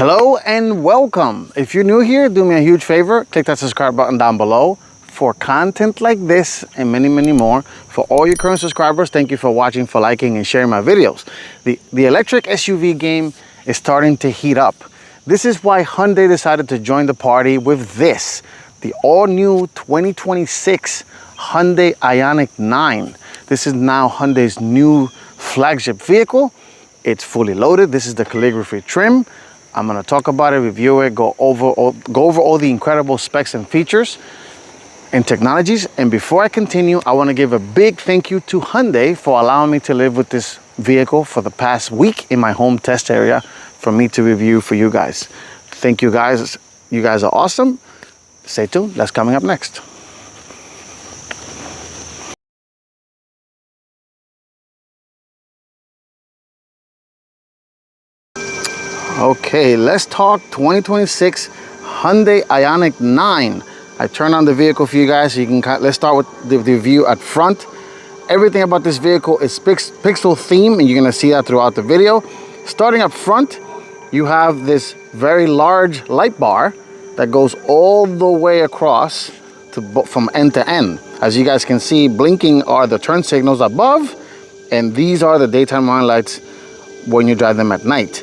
Hello and welcome. If you're new here, do me a huge favor, click that subscribe button down below for content like this and many more. For all your current subscribers, thank you for watching, for liking and sharing my videos. The electric SUV game is starting to heat up. This is why Hyundai decided to join the party with this, the all-new 2026 Hyundai Ioniq 9. This is now Hyundai's new flagship vehicle. It's fully loaded. This is the calligraphy trim. I'm going to talk about it, review it, go over all the incredible specs and features and technologies. And before I continue, I want to give a big thank you to Hyundai for allowing me to live with this vehicle for the past week in my home test area for me to review for you guys. Thank you guys. You guys are awesome. Stay tuned. That's coming up next. Okay, let's talk 2026 Hyundai Ioniq 9. I turned on the vehicle for you guys so you can, let's start with the view at front. Everything about this vehicle is pixel theme, and you're gonna see that throughout the video. Starting up front, you have this very large light bar that goes all the way across from end to end. As you guys can see, blinking are the turn signals above, and these are the daytime running lights when you drive them at night.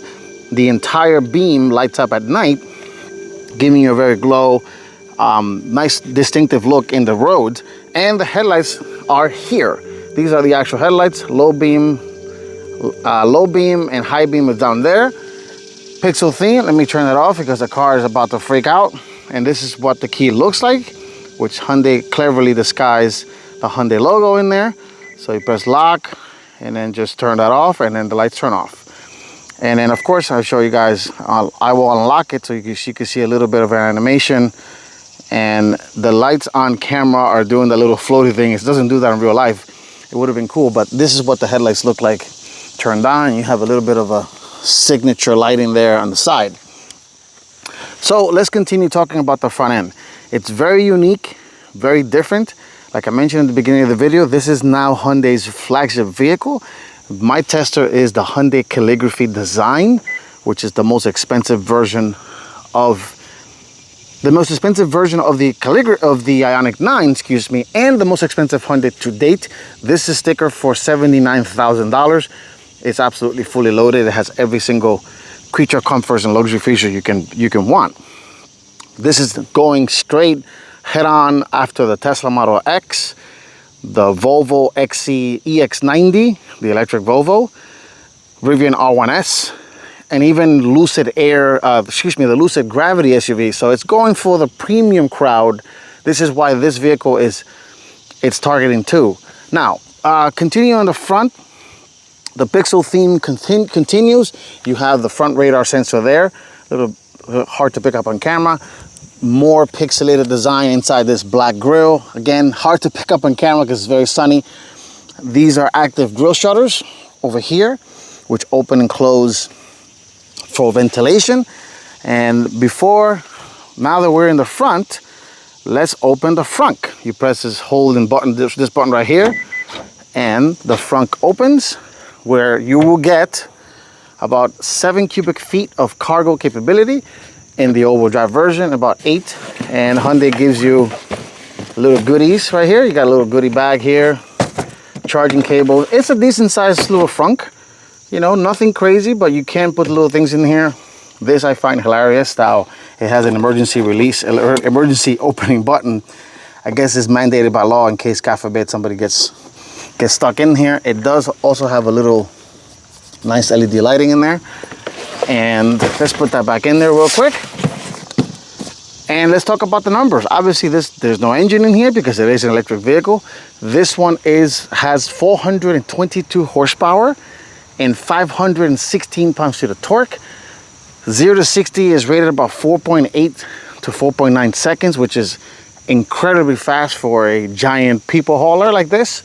The entire beam lights up at night, giving you a very glow, nice distinctive look in the road. And the headlights are here. These are the actual headlights. Low beam and high beam is down there. Pixel theme, let me turn it off because the car is about to freak out. And this is what the key looks like, which Hyundai cleverly disguised the Hyundai logo in there. So you press lock and then just turn that off, and then the lights turn off. And then of course I'll show you guys, I will unlock it so you can see a little bit of an animation, and the lights on camera are doing the little floaty thing. It doesn't do that in real life. It would have been cool, but this is what the headlights look like turned on. You have a little bit of a signature lighting there on the side. So let's continue talking about the front end. It's very unique, very different. Like I mentioned at the beginning of the video, this is now Hyundai's flagship vehicle. My tester is the Hyundai Calligraphy Design, which is the most expensive version of the Ioniq 9, excuse me, and the most expensive Hyundai to date. This is sticker for $79,000. It's absolutely fully loaded. It has every single creature comforts and luxury feature you can want. This is going straight head on after the Tesla Model X, the Volvo EX90, the electric Volvo, Rivian R1S, and even the Lucid Gravity SUV. So it's going for the premium crowd. This is why this vehicle it's targeting too. Now, continue on the front. The pixel theme continues. You have the front radar sensor there. A little hard to pick up on camera. More pixelated design inside this black grille. Again, hard to pick up on camera because it's very sunny. These are active grille shutters over here, which open and close for ventilation. And now that we're in the front, let's open the frunk. You press this holding button, this button right here, and the frunk opens, where you will get about 7 cubic feet of cargo capability. In the all-wheel drive version, about 8. And Hyundai gives you little goodies right here. You got a little goodie bag here, charging cable. It's a decent sized little frunk. You know, nothing crazy, but you can put little things in here. This I find hilarious. How it has an emergency emergency opening button. I guess it's mandated by law in case, God forbid, somebody gets stuck in here. It does also have a little nice LED lighting in there. And let's put that back in there real quick. And let's talk about the numbers. Obviously, there's no engine in here because it is an electric vehicle. This one has 422 horsepower and 516 pounds-feet of torque. 0 to 60 is rated about 4.8 to 4.9 seconds, which is incredibly fast for a giant people hauler like this.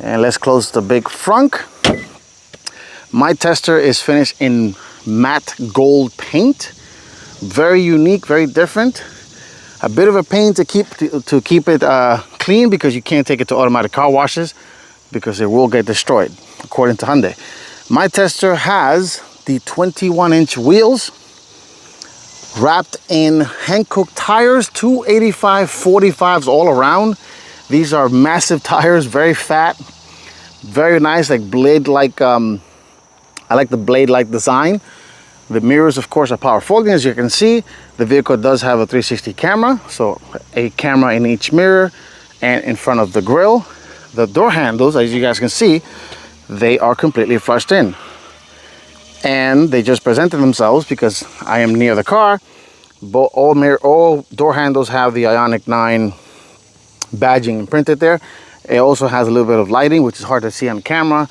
And let's close the big frunk. My tester is finished in matte gold paint. Very unique, very different. A bit of a pain to keep it clean because you can't take it to automatic car washes because it will get destroyed, according to Hyundai. My tester has the 21-inch wheels wrapped in Hankook tires, 285/45s all around. These are massive tires, very fat, very nice, like blade-like. I like the blade-like design. The mirrors, of course, are power folding. As you can see, the vehicle does have a 360 camera, so a camera in each mirror and in front of the grille. The door handles, as you guys can see, they are completely flushed in. And they just presented themselves because I am near the car. But all door handles have the Ioniq9 badging imprinted there. It also has a little bit of lighting, which is hard to see on camera.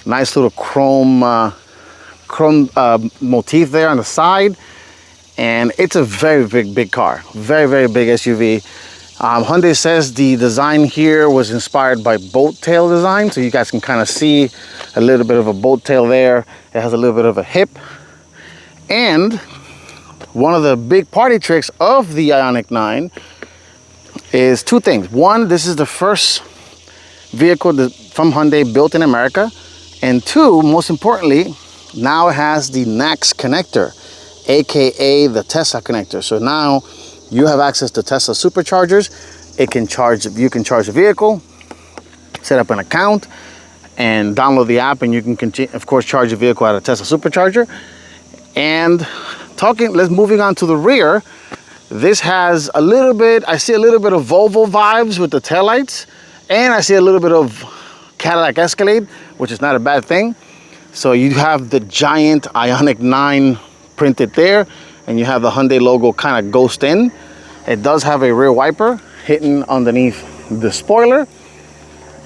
Nice little chrome motif there on the side. And it's a very big car, very big SUV. Hyundai says the design here was inspired by boat tail design, so you guys can kind of see a little bit of a boat tail there. It has a little bit of a hip. And one of the big party tricks of the Ioniq9 is two things. One, this is the first vehicle from Hyundai built in America. And two, most importantly, now it has the NACS connector, aka the Tesla connector. So now you have access to Tesla superchargers. You can charge the vehicle, set up an account, and download the app, and you can continue, of course, charge the vehicle at a Tesla supercharger. And moving on to the rear, this has a little bit, I see a little bit of Volvo vibes with the taillights, and I see a little bit of Cadillac Escalade, which is not a bad thing. So you have the giant Ioniq9 printed there, and you have the Hyundai logo kind of ghost in. It does have a rear wiper hidden underneath the spoiler.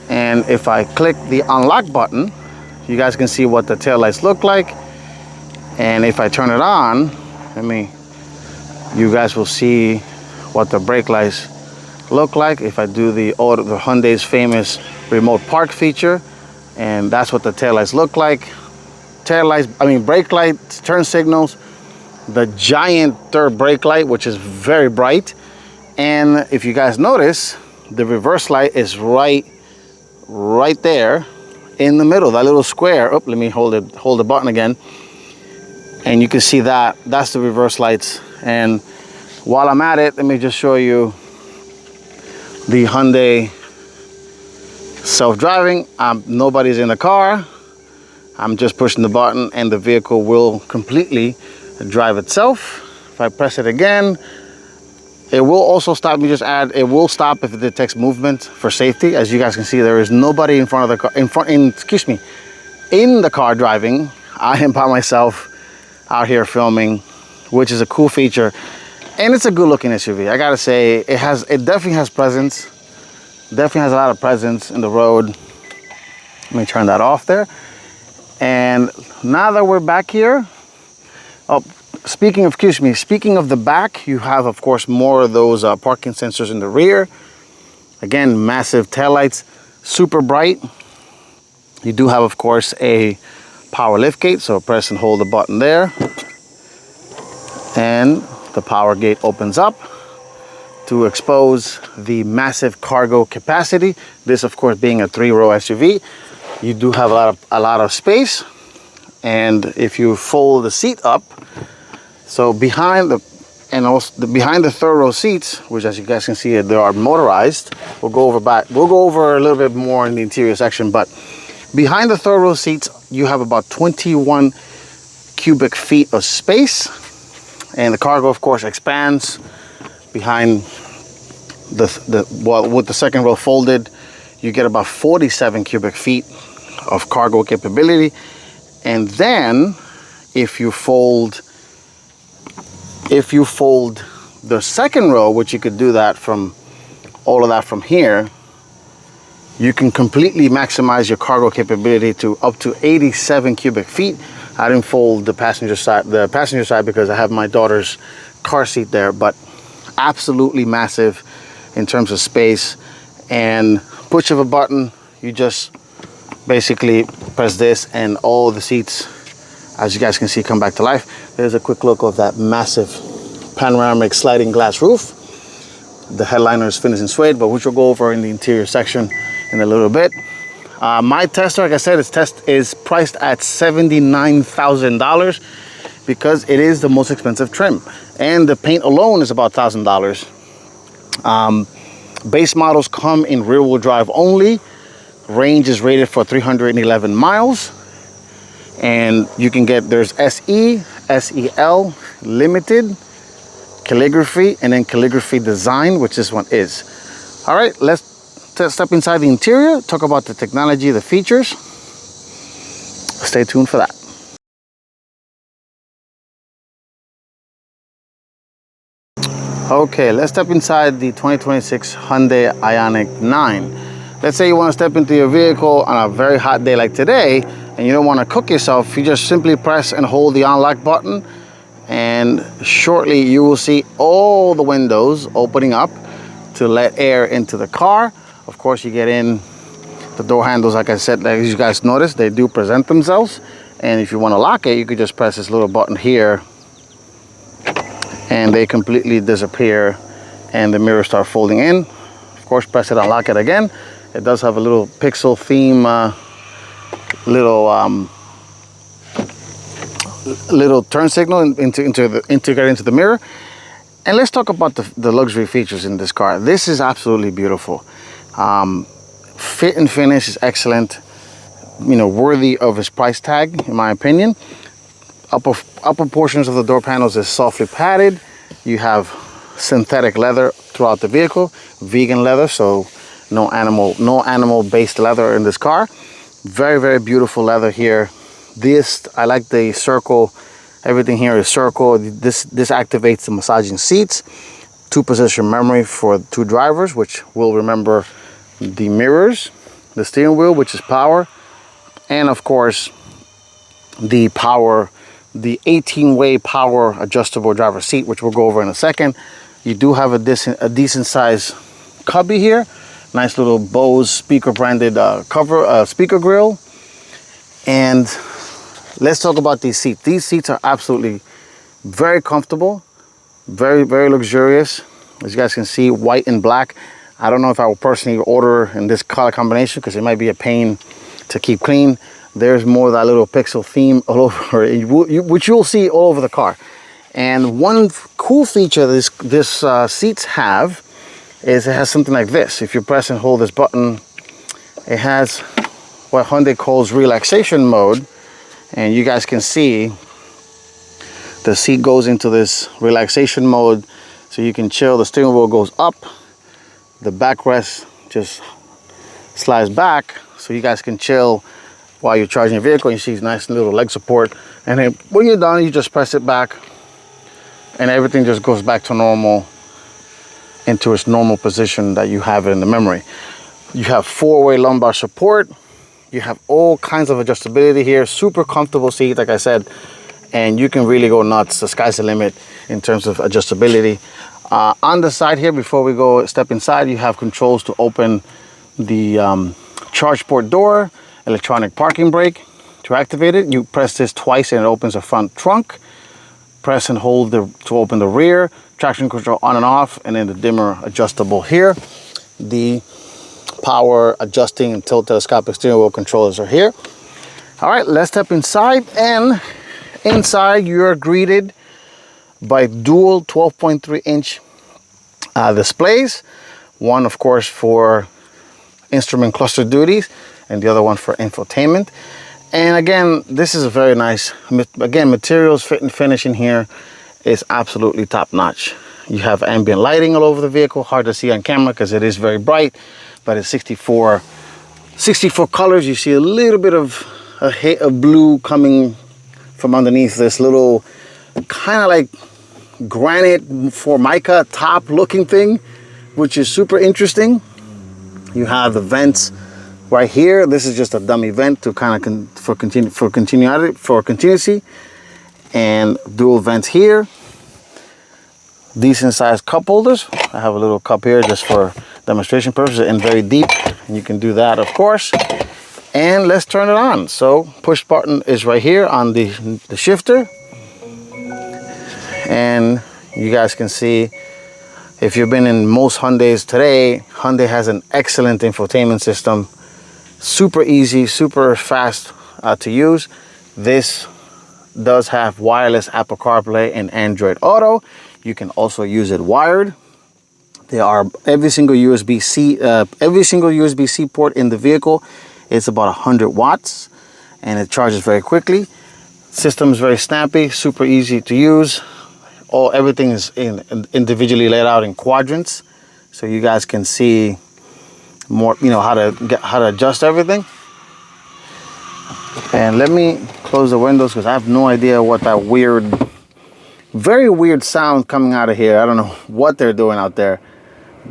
And if I click the unlock button, you guys can see what the taillights look like. And if I turn it on, you guys will see what the brake lights look like. If I do the Hyundai's famous remote park feature, and that's what the taillights look like. Brake lights, turn signals, the giant third brake light, which is very bright. And if you guys notice, the reverse light is right there in the middle, that little square. Oh, let me hold the button again. And you can see that's the reverse lights. And while I'm at it, let me just show you the Hyundai self-driving. Nobody's in the car. I'm just pushing the button and the vehicle will completely drive itself. If I press it again, it will also stop. It will stop if it detects movement for safety. As you guys can see, there is nobody in front of the car, in the car driving. I am by myself out here filming, which is a cool feature. And it's a good looking SUV. I gotta say, it definitely has presence. Definitely has a lot of presence in the road. Let me turn that off there. And now that we're back here, speaking of the back, you have, of course, more of those parking sensors in the rear. Again, massive taillights, super bright. You do have, of course, a power lift gate, so press and hold the button there. And the power gate opens up to expose the massive cargo capacity. This, of course, being a 3-row SUV, you do have a lot of space. And if you fold the seat up, so behind the third row seats, which, as you guys can see, they are motorized. We'll go over a little bit more in the interior section, but behind the third row seats, you have about 21 cubic feet of space. And the cargo, of course, expands behind with the second row folded. You get about 47 cubic feet of cargo capability. And then if you fold the second row, which you could do that from here, you can completely maximize your cargo capability to up to 87 cubic feet. I didn't fold the passenger side because I have my daughter's car seat there, but absolutely massive in terms of space. And push of a button, you just basically press this and all the seats, as you guys can see, come back to life. There's a quick look of that massive panoramic sliding glass roof. The headliner is finished in suede, but which we'll go over in the interior section in a little bit. My Tesla, like I said, is priced at $79,000. because it is the most expensive trim, and the paint alone is about $1,000. Base models come in rear-wheel drive only. Range is rated for 311 miles, and you can get, there's SE, SEL, Limited, Calligraphy, and then Calligraphy Design, which this one is. All right, let's step inside the interior, talk about the technology, the features. Stay tuned for that. Okay, let's step inside the 2026 Hyundai Ioniq 9. Let's say you want to step into your vehicle on a very hot day like today, and you don't want to cook yourself. You just simply press and hold the unlock button, and shortly you will see all the windows opening up to let air into the car. Of course, you get in the door handles, like I said, as you guys noticed, they do present themselves. And if you want to lock it, you could just press this little button here, and they completely disappear, and the mirrors start folding in. Of course, press it, unlock it again. It does have a little pixel theme, little turn signal integrated into the mirror. And let's talk about the luxury features in this car. This is absolutely beautiful. Fit and finish is excellent. You know, worthy of its price tag, in my opinion. Upper portions of the door panels is softly padded. You have synthetic leather throughout the vehicle, vegan leather, so no animal based leather in this car. Very, very beautiful leather here. This, I like the circle, everything here is circle. This activates the massaging seats. 2-position memory for 2 drivers, which will remember the mirrors, the steering wheel, which is power, and of course the 18-way power adjustable driver seat, which we'll go over in a second. You do have a decent size cubby here. Nice little Bose speaker branded speaker grill. And let's talk about these seats. These seats are absolutely very comfortable, very, very luxurious. As you guys can see, white and black. I don't know if I will personally order in this color combination because it might be a pain to keep clean. There's more of that little pixel theme all over, which you'll see all over the car. And one cool feature this seats have is it has something like this. If you press and hold this button, it has what Hyundai calls relaxation mode, and you guys can see the seat goes into this relaxation mode, so you can chill. The steering wheel goes up, the backrest just slides back, so you guys can chill while you're charging your vehicle. You see nice little leg support, and then when you're done, you just press it back, and everything just goes back to normal, into its normal position that you have it in the memory. You have 4-way lumbar support. You have all kinds of adjustability here. Super comfortable seat, like I said, and you can really go nuts. The sky's the limit in terms of adjustability. On the side here, before we go step inside, you have controls to open the charge port door, electronic parking brake. To activate it, you press this twice and it opens the front trunk. Press and hold to open the rear. Traction control on and off, and then the dimmer adjustable here. The power adjusting and tilt telescopic steering wheel controllers are here. All right, let's step inside, and inside you're greeted by dual 12.3-inch displays. One, of course, for instrument cluster duties, and the other one for infotainment. And again, this is a very nice, again, materials, fit and finish in here is absolutely top notch. You have ambient lighting all over the vehicle, hard to see on camera because it is very bright, but it's 64 colors. You see a little bit of blue coming from underneath this little kind of like granite formica top looking thing, which is super interesting. You have the vents right here. This is just a dummy vent to kind of for continuity, and dual vents here. Decent sized cup holders. I have a little cup here just for demonstration purposes, and very deep, and you can do that, of course. And let's turn it on. So push button is right here on the shifter, and you guys can see, if you've been in most Hyundais today, Hyundai has an excellent infotainment system. Super easy, super fast to use. This does have wireless Apple CarPlay and Android Auto. You can also use it wired. There are every single USB-C port in the vehicle. It's about 100 watts, and it charges very quickly. System is very snappy, super easy to use. Everything is individually laid out in quadrants, so you guys can see more, how to adjust everything. And let me close the windows because I have no idea what that very weird sound coming out of here. I don't know what they're doing out there,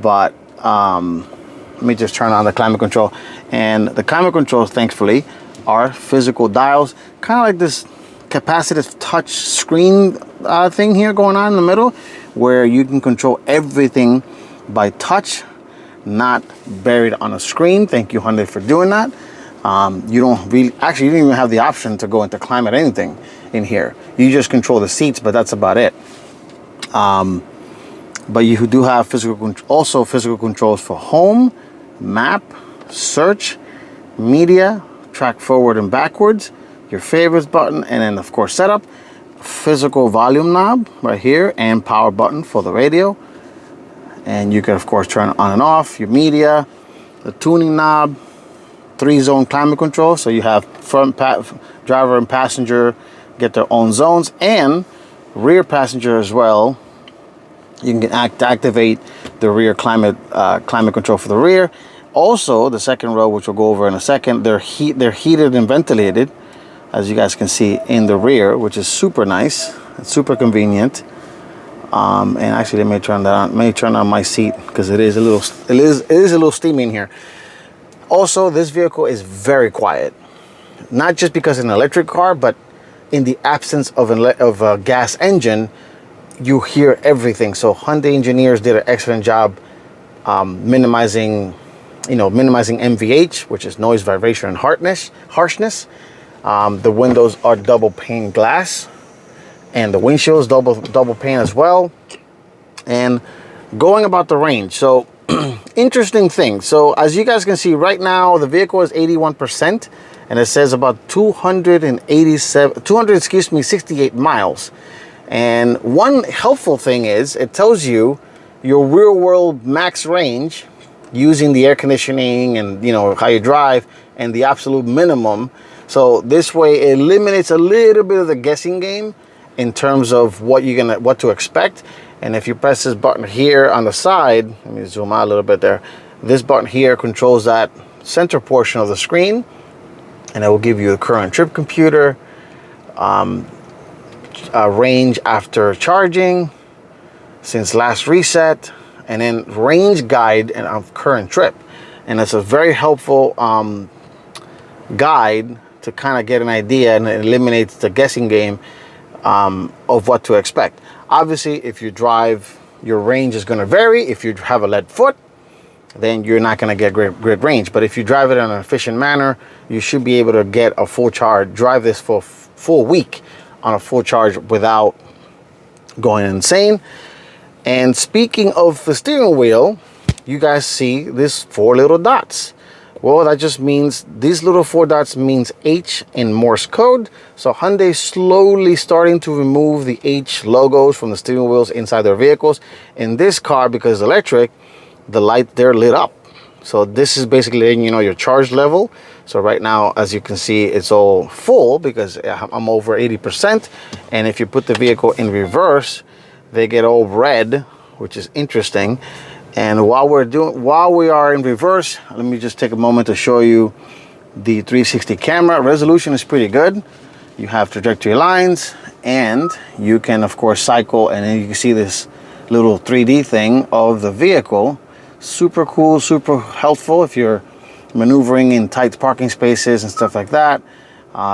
but let me just turn on the climate control. And the climate controls, thankfully, are physical dials, kind of like this capacitive touch screen thing here going on in the middle, where you can control everything by touch, not buried on a screen. Thank you, Hyundai, for doing that. You don't even have the option to go into climate anything in here. You just control the seats, but that's about it. But you do have also physical controls for home, map, search, media, track forward and backwards, your favorites button, and then of course setup, physical volume knob right here, and power button for the radio. And you can of course turn on and off your media, the tuning knob, 3-zone climate control, so you have driver and passenger get their own zones, and rear passenger as well. You can activate the rear climate control for the rear. Also, the second row, which we'll go over in a second, they're heated and ventilated, as you guys can see in the rear, which is super nice. It's super convenient. And actually, let me turn that on. Let me turn on my seat because it is a little steamy in here. Also, this vehicle is very quiet, not just because it's an electric car, but in the absence of a gas engine, you hear everything. So Hyundai engineers did an excellent job minimizing NVH, which is noise, vibration, and harshness. The windows are double pane glass, and the windshield is double pane as well. And going about the range, so interesting thing. So as you guys can see right now, the vehicle is 81%, and it says about 268 miles. And one helpful thing is it tells you your real world max range using the air conditioning and how you drive, and the absolute minimum. So this way it eliminates a little bit of the guessing game in terms of what to expect. And if you press this button here on the side, let me zoom out a little bit there. This button here controls that center portion of the screen, and it will give you the current trip computer, range after charging, since last reset, and then range guide and current trip. And it's a very helpful guide to kind of get an idea, and it eliminates the guessing game of what to expect. Obviously, if you drive, your range is going to vary. If you have a lead foot, then you're not going to get great range. But if you drive it in an efficient manner, you should be able to get a full charge, drive this for a full week on a full charge without going insane. And speaking of the steering wheel, you guys see these 4 little dots. Well, that just means these little 4 dots means H in Morse code. So Hyundai slowly starting to remove the H logos from the steering wheels inside their vehicles. In this car, because it's electric, the light there lit up. So this is basically letting you know your charge level. So right now, as you can see, it's all full because I'm over 80%. And if you put the vehicle in reverse, they get all red, which is interesting. And while we are in reverse, let me just take a moment to show you the 360 camera. Resolution is pretty good. You have trajectory lines, and you can of course cycle, and then you can see this little 3D thing of the vehicle. Super cool, super helpful if you're maneuvering in tight parking spaces and stuff like that.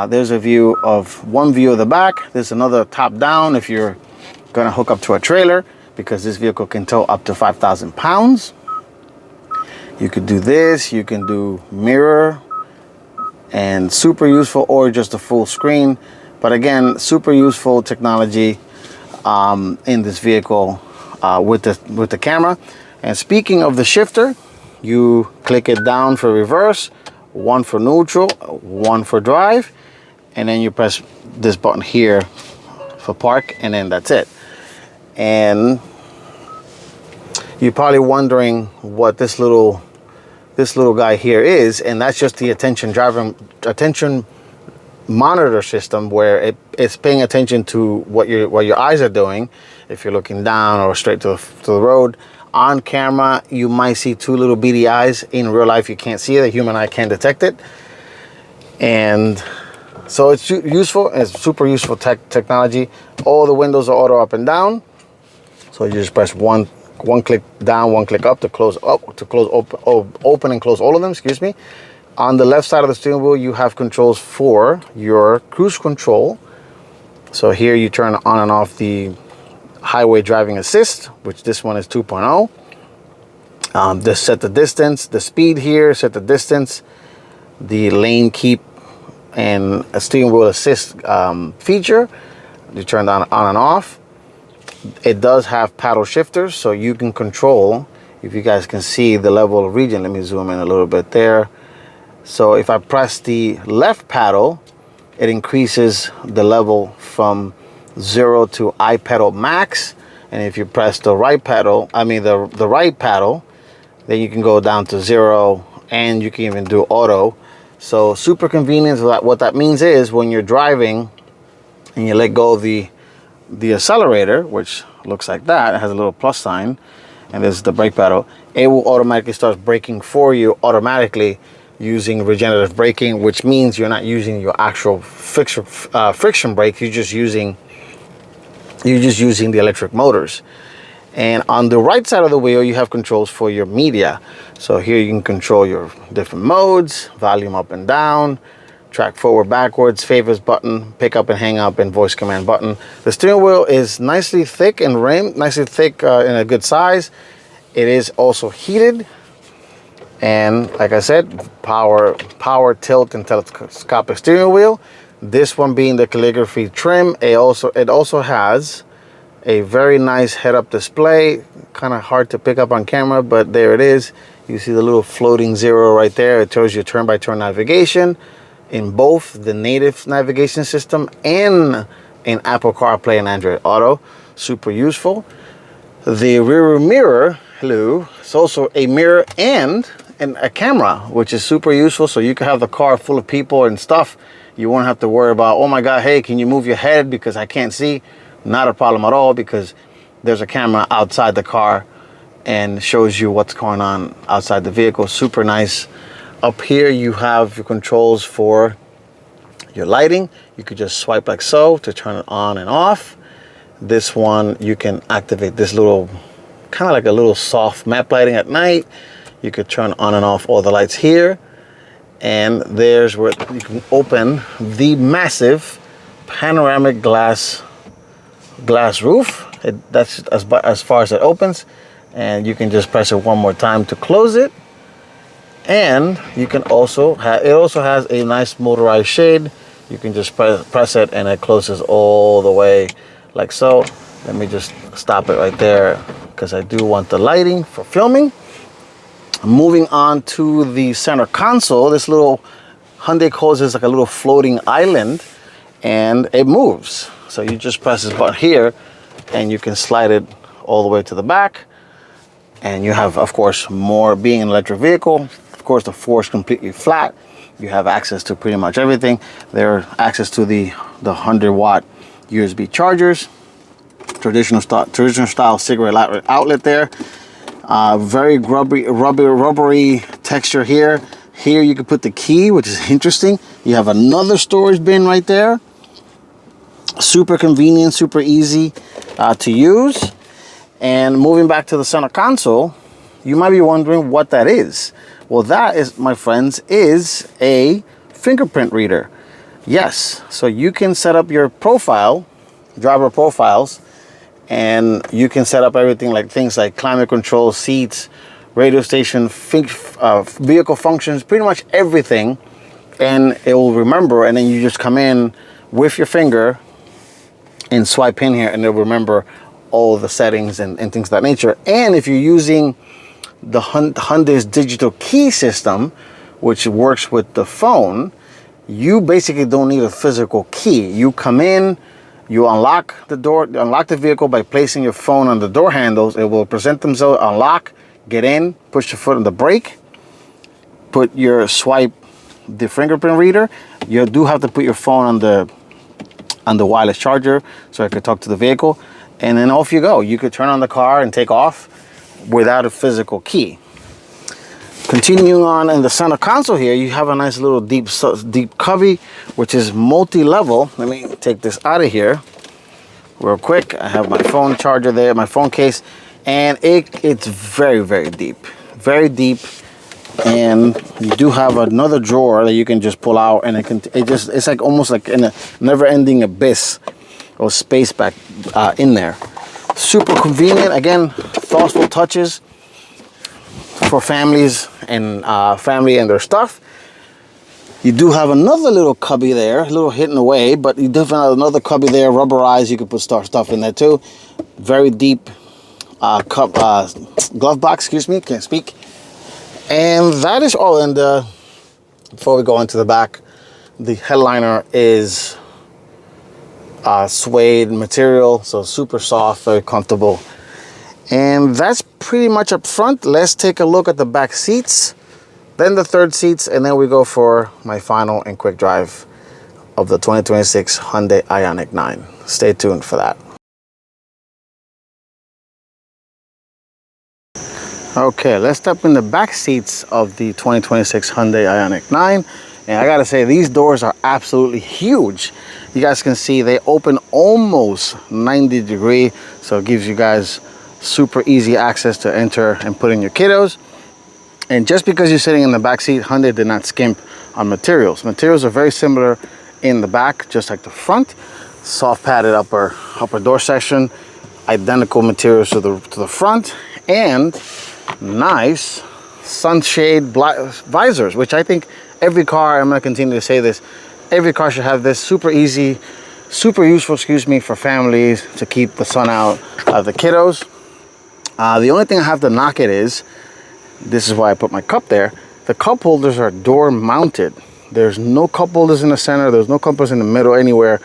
There's one view of the back. There's another top down if you're gonna hook up to a trailer, because this vehicle can tow up to 5,000 pounds. You could do this, you can do mirror, and super useful, or just a full screen. But again, super useful technology in this vehicle with the camera. And speaking of the shifter, you click it down for reverse, 1 for neutral, 1 for drive. and then you press this button here for park, and then that's it. And you're probably wondering what this little guy here is, and that's just the attention monitor system, where it's paying attention to what your eyes are doing. If you're looking down or straight to the road. On camera, you might see two little beady eyes. In real life, you can't see it. The human eye can't detect it. And so it's useful. It's super useful technology. All the windows are auto up and down. So you just press one click down, one click up to close open and close all of them. Excuse me. On the left side of the steering wheel, you have controls for your cruise control. So here you turn on and off the highway driving assist, which this one is 2.0. Just set the distance, the speed here, set the distance, the lane keep, and a steering wheel assist feature. You turn on and off. It does have paddle shifters, so you can control, if you guys can see the level of region. Let me zoom in a little bit there. So if I press the left paddle, it increases the level from 0 to I pedal max. And if you press the right pedal, the right paddle, then you can go down to 0, and you can even do auto. So super convenient. What that means is when you're driving and you let go of the accelerator, which looks like that, it has a little plus sign, and this is the brake pedal, it will automatically start braking for you automatically using regenerative braking, which means you're not using your actual friction brake. You're just using the electric motors. And on the right side of the wheel, you have controls for your media. So here you can control your different modes, volume up and down, track forward, backwards, favorites button, pick up and hang up, and voice command button. The steering wheel is nicely thick and rimmed, nicely thick in a good size. It is also heated. And like I said, power tilt and telescopic steering wheel. This one being the calligraphy trim. It also has a very nice head-up display. Kind of hard to pick up on camera, but there it is. You see the little floating 0 right there. It tells you turn-by-turn navigation in both the native navigation system and in Apple CarPlay and Android Auto. Super useful. The rear mirror, hello, it's also a mirror and a camera, which is super useful. So you can have the car full of people and stuff. You won't have to worry about, oh my God, hey, can you move your head because I can't see? Not a problem at all, because there's a camera outside the car and shows you what's going on outside the vehicle. Super nice. Up here you have your controls for your lighting. You could just swipe like so to turn it on and off. This one, you can activate this little, kind of like a little soft map lighting at night. You could turn on and off all the lights here. And there's where you can open the massive panoramic glass roof. That's as far as it opens. And you can just press it one more time to close it. And you can also it also has a nice motorized shade. You can just press it and it closes all the way like so. Let me just stop it right there because I do want the lighting for filming. Moving on to the center console, this little Hyundai calls this like a little floating island, and it moves. So you just press this button here and you can slide it all the way to the back. And you have, of course, more being an electric vehicle. Of course, the floor is completely flat. You have access to pretty much everything. There access to the 100-watt USB chargers. Traditional style cigarette outlet there. Very rubbery texture here. Here you can put the key, which is interesting. You have another storage bin right there. Super convenient, super easy to use. And moving back to the center console, you might be wondering what that is. Well, that is, my friends, is a fingerprint reader. Yes, so you can set up your profile, driver profiles, and you can set up everything like things like climate control, seats, radio station, vehicle functions, pretty much everything. And it will remember, and then you just come in with your finger and swipe in here, and it'll remember all the settings and things of that nature. And if you're using the Hyundai's digital key system, which works with the phone, you basically don't need a physical key. You come in, you unlock the door, unlock the vehicle by placing your phone on the door handles. It will present themselves, unlock, get in, push your foot on the brake, put your swipe the fingerprint reader. You do have to put your phone on the wireless charger so I could talk to the vehicle, and then off you go. You could turn on the car and take off without a physical key. Continuing on in the center console here, you have a nice little deep cubby, which is multi-level. Let me take this out of here real quick. I have my phone charger there, my phone case, and it's very, very deep. Very deep. And you do have another drawer that you can just pull out, and it's like almost like in a never-ending abyss or space back in there. Super convenient. Again, thoughtful touches for families and family and their stuff. You do have another little cubby there, a little hidden away, but you definitely have another cubby there, rubberized. You can put stuff in there too. Very deep glove box. Excuse me, can't speak. And that is all. And before we go into the back, the headliner is suede material, so super soft, very comfortable. And that's pretty much up front. Let's take a look at the back seats, then the third seats, and then we go for my final and quick drive of the 2026 Hyundai Ioniq 9. Stay tuned for that. Okay, let's step in the back seats of the 2026 Hyundai Ioniq 9. And I gotta say, these doors are absolutely huge. You guys can see they open almost 90 degrees, so it gives you guys super easy access to enter and put in your kiddos. And just because you're sitting in the back seat, Hyundai did not skimp on materials. Materials are very similar in the back, just like the front. Soft padded upper door section, identical materials to the front, and nice sunshade visors, which I think every car, I'm going to continue to say this, every car should have this. Super easy, super useful, excuse me, for families to keep the sun out of the kiddos. The only thing I have to knock it is, this is why I put my cup there, the cup holders are door mounted. There's no cup holders in the center, there's no cup holders in the middle anywhere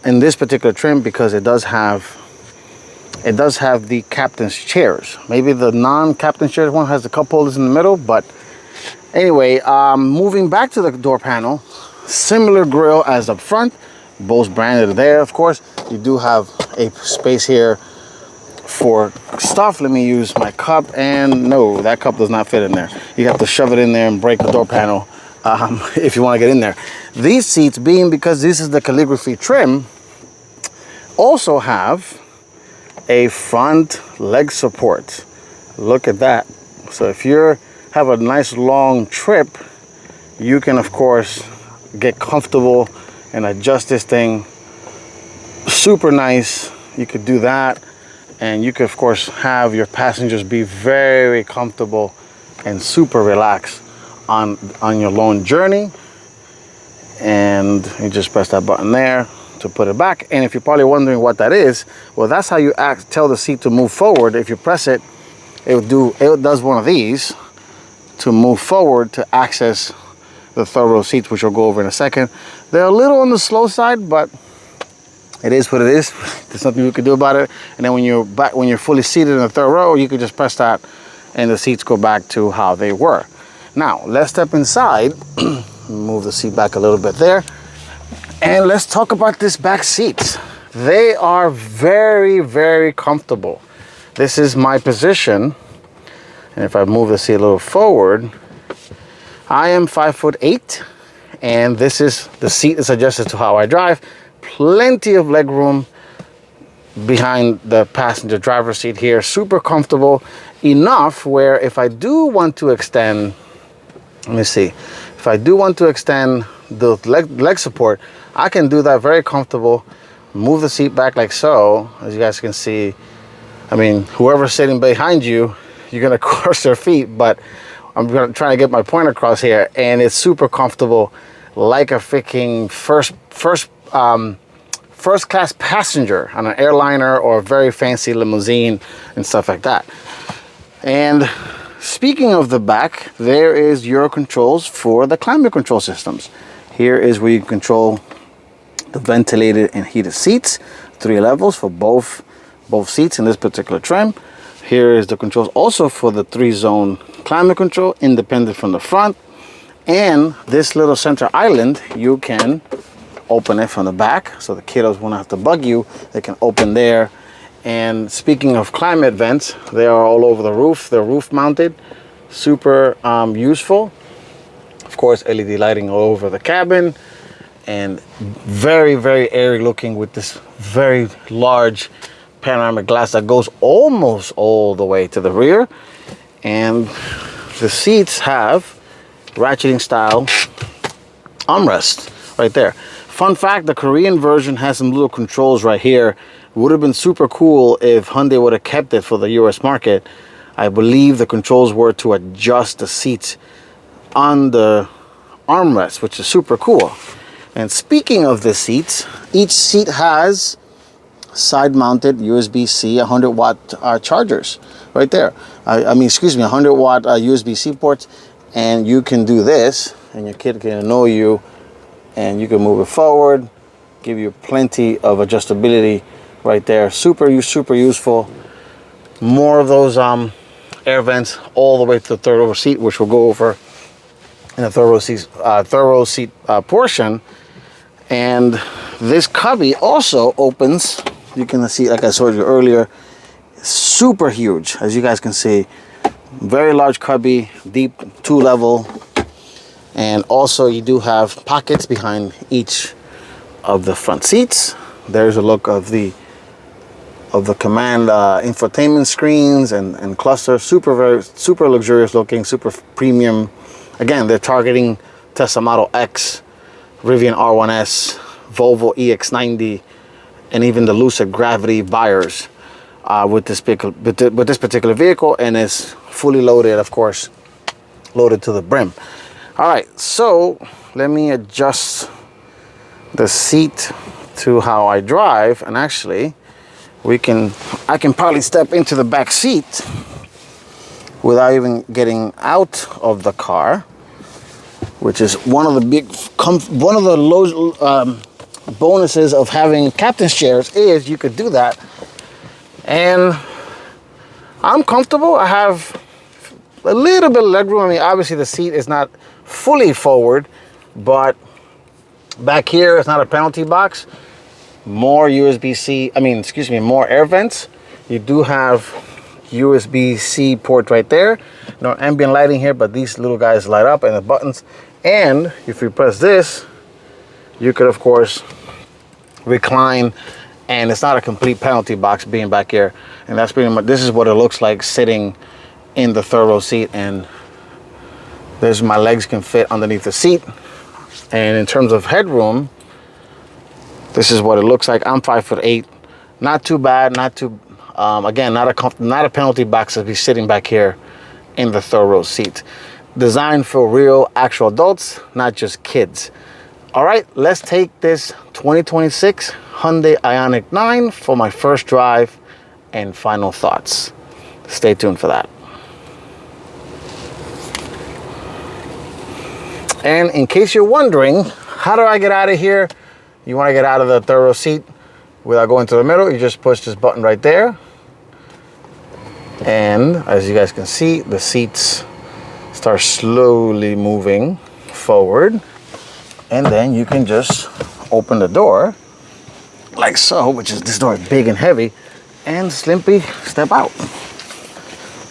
in this particular trim, because it does have the captain's chairs. Maybe the non-captain's chairs one has the cup holders in the middle, but anyway, moving back to the door panel, similar grille as up front, both branded there, of course. You do have a space here for stuff. Let me use my cup, and no, that cup does not fit in there. You have to shove it in there and break the door panel if you want to get in there. These seats, being because this is the calligraphy trim, also have a front leg support. Look at that. So if you have a nice long trip, you can of course get comfortable and adjust this thing. Super nice. You could do that, and you could of course have your passengers be very comfortable and super relaxed on your long journey. And you just press that button there to put it back. And if you're probably wondering what that is, well, that's how you tell the seat to move forward. If you press it, it does one of these to move forward to access the third row seats, which we'll go over in a second. They're a little on the slow side, but it is what it is. There's nothing we can do about it. And then when you're fully seated in the third row, you can just press that and the seats go back to how they were. Now let's step inside. Move the seat back a little bit there. And let's talk about this back seats. They are very, very comfortable. This is my position. And if I move the seat a little forward, I am 5'8", and the seat is adjusted to how I drive. Plenty of leg room behind the passenger driver's seat here. Super comfortable enough where if I do want to extend, let me see, if I do want to extend the leg support, I can do that very comfortable. Move the seat back like so. As you guys can see, I mean, whoever's sitting behind you, you're gonna crush their feet, but I'm gonna try to get my point across here. And it's super comfortable, like a freaking first class passenger on an airliner or a very fancy limousine and stuff like that. And speaking of the back, there is Euro controls for the climate control systems. Here is where you control the ventilated and heated seats, 3 levels for both seats in this particular trim. Here is the controls also for the 3-zone climate control, independent from the front. And this little center island, you can open it from the back, so the kiddos won't have to bug you. They can open there. And speaking of climate vents, they are all over the roof. They're roof mounted, super useful. Of course, LED lighting all over the cabin, and very, very airy looking with this very large panoramic glass that goes almost all the way to the rear. And the seats have ratcheting style armrest right there. Fun fact, the Korean version has some little controls right here. Would have been super cool if Hyundai would have kept it for the US market. I believe the controls were to adjust the seats on the armrest, which is super cool. And speaking of the seats, each seat has side-mounted USB-C 100-watt chargers right there. I mean, excuse me, 100-watt USB-C ports. And you can do this, and your kid can annoy you, and you can move it forward, give you plenty of adjustability right there. Super useful. More of those air vents all the way to the third row seat, which we'll go over in the third row seat portion. And this cubby also opens. You can see, like I showed you earlier, super huge, as you guys can see. Very large cubby, deep 2-level, and also you do have pockets behind each of the front seats. There's a look of the command infotainment screens and cluster. Super luxurious looking, super premium. Again, they're targeting Tesla Model X, Rivian R1S, Volvo EX90, and even the Lucid Gravity buyers with this particular vehicle, and it's fully loaded, of course, loaded to the brim. All right, so let me adjust the seat to how I drive, and actually I can probably step into the back seat without even getting out of the car, which is one of the low bonuses of having captain's chairs, is you could do that. And I'm comfortable. I have a little bit of leg room. I mean, obviously the seat is not fully forward, but back here it's not a penalty box. More more air vents. You do have USB-C port right there. No ambient lighting here, but these little guys light up, and the buttons. And if you press this, you could of course recline, and it's not a complete penalty box being back here. And that's pretty much, this is what it looks like sitting in the third row seat, and there's my legs can fit underneath the seat. And in terms of headroom, this is what it looks like. I'm 5'8", not too bad, not too again, not a penalty box to be sitting back here in the third row seat. Designed for real actual adults, not just kids. All right, let's take this 2026 Hyundai Ioniq 9 for my first drive and final thoughts. Stay tuned for that. And in case you're wondering, how do I get out of here? You want to get out of the third row seat without going to the middle, you just push this button right there. And as you guys can see, the seats start slowly moving forward. And then you can just open the door like so, which is, this door is big and heavy, and simply step out.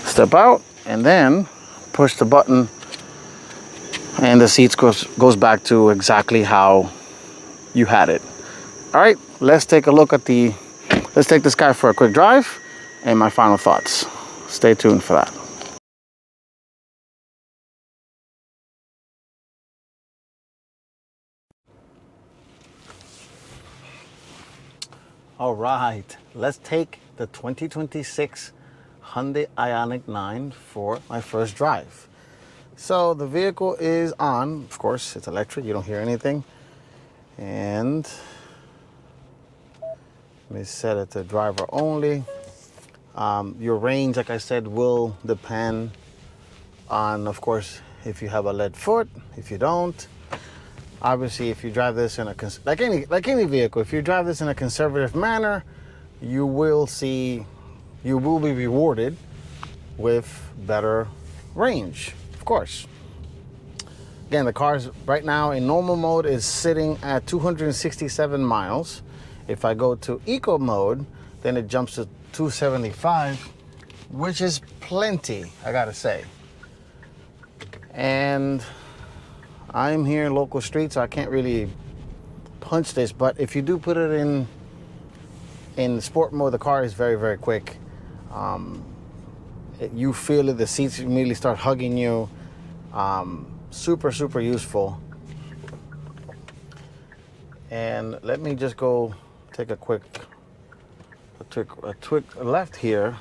Step out, and then push the button, and the seats goes back to exactly how you had it. All right, let's take this guy for a quick drive and my final thoughts. Stay tuned for that. All right, let's take the 2026 Hyundai Ioniq 9 for my first drive. So the vehicle is on, of course, it's electric, you don't hear anything. And let me set it to driver only. Your range, like I said, will depend on, of course, if you have a lead foot, if you don't. Obviously, if you drive this in a like any vehicle, if you drive this in a conservative manner, you will be rewarded with better range, of course. Again, the car's right now in normal mode is sitting at 267 miles. If I go to eco mode, then it jumps to 275, which is plenty, I gotta say. And I'm here in local street, so I can't really punch this, but if you do put it in sport mode, the car is very, very quick. You feel it, the seats immediately start hugging you. Super, super useful. And let me just go take a quick left here.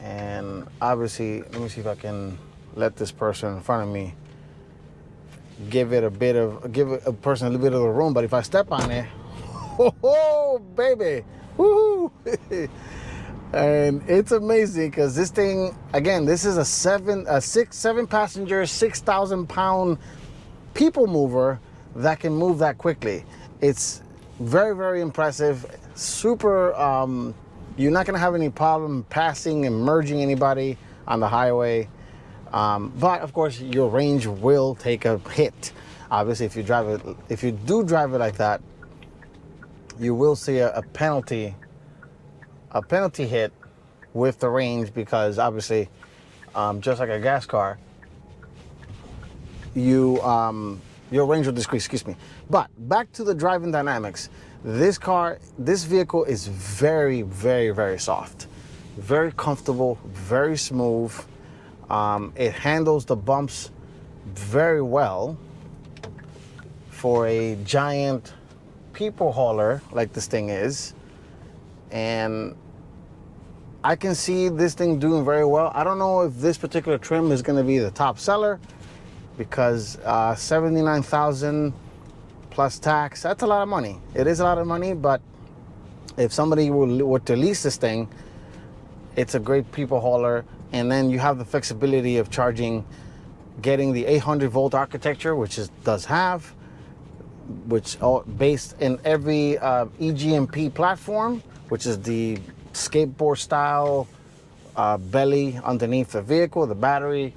And obviously, let me see if I can let this person in front of me give a person a little bit of the room. But if I step on it, oh baby, woohoo! And it's amazing because this thing, again, this is a seven passenger, 6,000 pound people mover that can move that quickly. It's very, very impressive. Super, you're not gonna have any problem passing and merging anybody on the highway. But of course, your range will take a hit. Obviously, if you do drive it like that, you will see a penalty hit with the range, because obviously, just like a gas car, your range will decrease. Excuse me. But back to the driving dynamics. This vehicle is very, very, very soft, very comfortable, very smooth. It handles the bumps very well for a giant people hauler like this thing is. And I can see this thing doing very well. I don't know if this particular trim is going to be the top seller, because $79,000 plus tax, that's a lot of money. It is a lot of money, but if somebody were to lease this thing, it's a great people hauler. And then you have the flexibility of getting the 800 volt architecture, which does have, which based in every EGMP platform, which is the skateboard style belly underneath the vehicle, the battery,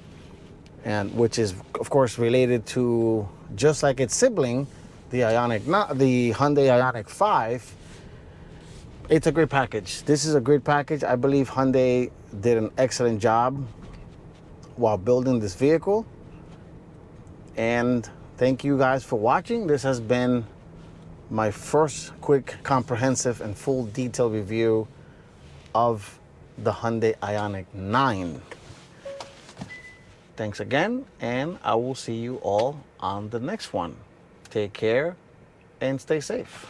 and which is of course related to, just like its sibling, the Hyundai Ioniq 5. It's a great package. This is a great package. I believe Hyundai did an excellent job while building this vehicle. And thank you guys for watching. This has been my first quick, comprehensive, and full detailed review of the Hyundai Ioniq 9. Thanks again, and I will see you all on the next one. Take care and stay safe.